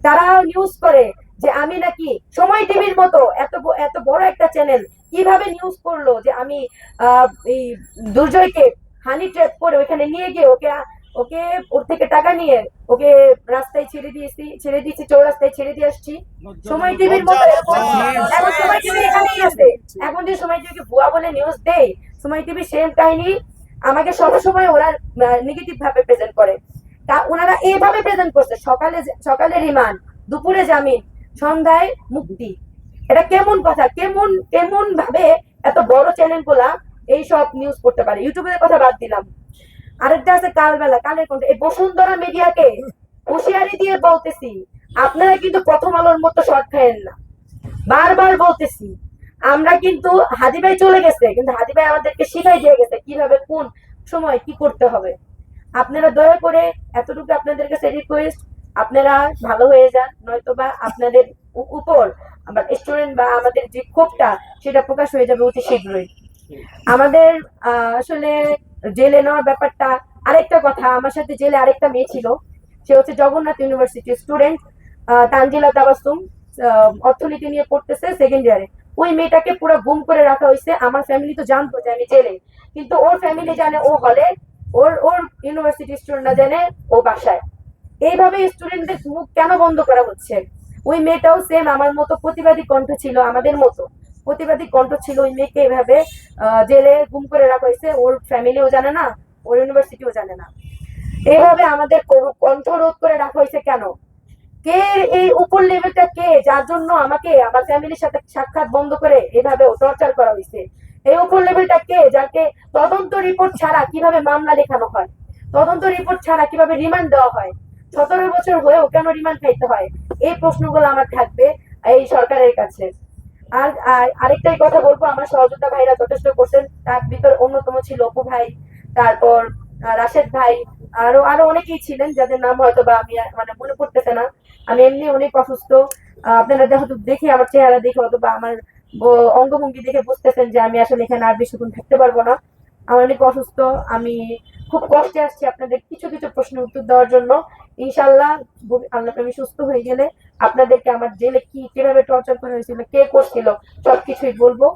তারা নিউজ করে যে আমি নাকি সময় টিভির মতো এত এত বড় একটা চ্যানেল কিভাবে নিউজ করলো যে আমি এই দুর্জয়কে হানি ট্র্যাপ করে ওইখানে নিয়ে গিয়ে ওকে ওকে ওর থেকে টাকা নিয়ে ওকে রাস্তায় ছেড়ে দিয়েছি চৌরাস্তায় ছেড়ে দিয়ে আসছি। সময় টিভির মতো এরকম এখন সময় টিভি এখানেই আছে। এখন যে সময় টিভিকে ভুয়া বলে নিউজ দেয়, সময় টিভি সেম কাহিনী আমাকে সবসময় ওরা নেগেটিভ ভাবে প্রেজেন্ট করে। ওনারা এইভাবে প্রেজেন্ট করছে, সকালে সকালে রিমান্ড, দুপুরে জামিন, সন্ধ্যায় মুক্তি। এটা কেমন কথা? কেমন কেমন ভাবে এত বড় চ্যানেল গুলা এইসব নিউজ করতে পারে? ইউটিউবের কথা বাদ দিলাম, আরেকটা আছে কালবেলা, কালের কণ্ঠ। এই বসুন্ধরা মিডিয়াকে হুঁশিয়ারি দিয়ে বলতেছি, আপনারা কিন্তু প্রথম আলোর মতো শর্ট খায়েন না। বারবার বলতেছি, আমরা কিন্তু হাদি ভাই চলে গেছে, কিন্তু হাদি ভাই আমাদেরকে শিখাই দিয়ে গেছে কিভাবে কোন সময় কি করতে হবে। আপনারা দয়া করে, এতটুকু আপনাদের কাছে রিকোয়েস্ট, আপনারা ভালো হয়ে যান, নয়তোবা আপনাদের উপর আমার স্টুডেন্ট বা আমাদের যে ক্ষোভটা সেটা প্রকাশ হয়ে যাবে অতি শীঘ্রই। আমাদের আসলে জেলে নেওয়ার ব্যাপারটা, আরেকটা কথা, আমার সাথে জেলে আরেকটা মেয়ে ছিল, সে হচ্ছে জগন্নাথ ইউনিভার্সিটির স্টুডেন্ট, তানজিলা তাবাসসুম, অর্থনীতি নিয়ে পড়তেছে সেকেন্ড ইয়ারে। ওই মেয়েটাকে পুরো গুম করে রাখা হয়েছে। আমার ফ্যামিলি তো জানতো যে আমি জেলে, কিন্তু ওর ফ্যামিলি জানে ও হলে, ওর ওর ইউনিভার্সিটি স্টুডেন্টরা জানে ও বাসায়। এইভাবে স্টুডেন্টদের মুখ কেন বন্ধ করা হচ্ছে? ওই মেয়েটাও সেম আমার মতো প্রতিবাদী কণ্ঠ ছিল, আমাদের মতো প্রতিবাদী কণ্ঠ ছিল। ওই মেয়েকে এভাবে জেলে গুম করে রাখা হয়েছে, ওর ফ্যামিলিও জানে না, ওর ইউনিভার্সিটিও জানে না। এইভাবে আমাদের কণ্ঠ রোধ করে রাখা হয়েছে কেন? কে এই উপর লেভেলটা, কে যার জন্য আমাকে আমার ফ্যামিলির সাথে সাক্ষাৎ বন্ধ করে এভাবে টর্চার করা হয়েছে? এই উপর লেভেলটা কে, যাকে তদন্ত রিপোর্ট ছাড়া কিভাবে মামলা লেখানো হয়, তদন্ত রিপোর্ট ছাড়া কিভাবে রিমান্ড দেওয়া হয়, 17 বছর হয়েও কেন রিমান্ড খাইতে হয়? এই প্রশ্নগুলো আমার থাকবে এই সরকারের কাছে। আর আরেকটাই কথা বলবো, আমার সহযোদ্ধা ভাইরা যথেষ্ট করছেন, তার ভিতর অন্যতম ছিল অপু ভাই, তারপর রাশেদ ভাই, আরো আরো অনেকেই ছিলেন যাদের নাম হয়তো বা আমি মানে মনে পড়তেছে না। আমি এমনি অনেক অসুস্থ, আপনারা হয়তো দেখে আমার চেহারা দেখে অথবা আমার অঙ্গভঙ্গি দেখে বুঝতেছেন যে আমি আসলে এখানে আর বেশিক্ষণ থাকতে পারবো না। আমি অনেক অসুস্থ, আমি খুব কষ্টে আসছি আপনাদের কিছু কিছু প্রশ্নের উত্তর দেওয়ার জন্য। ইনশাল্লাহ আল্লাহ আমি সুস্থ হয়ে গেলে আপনাদেরকে আমার জেলে কি কিভাবে টর্চার করা হয়েছিল, কে করছিল, সবকিছুই বলবো।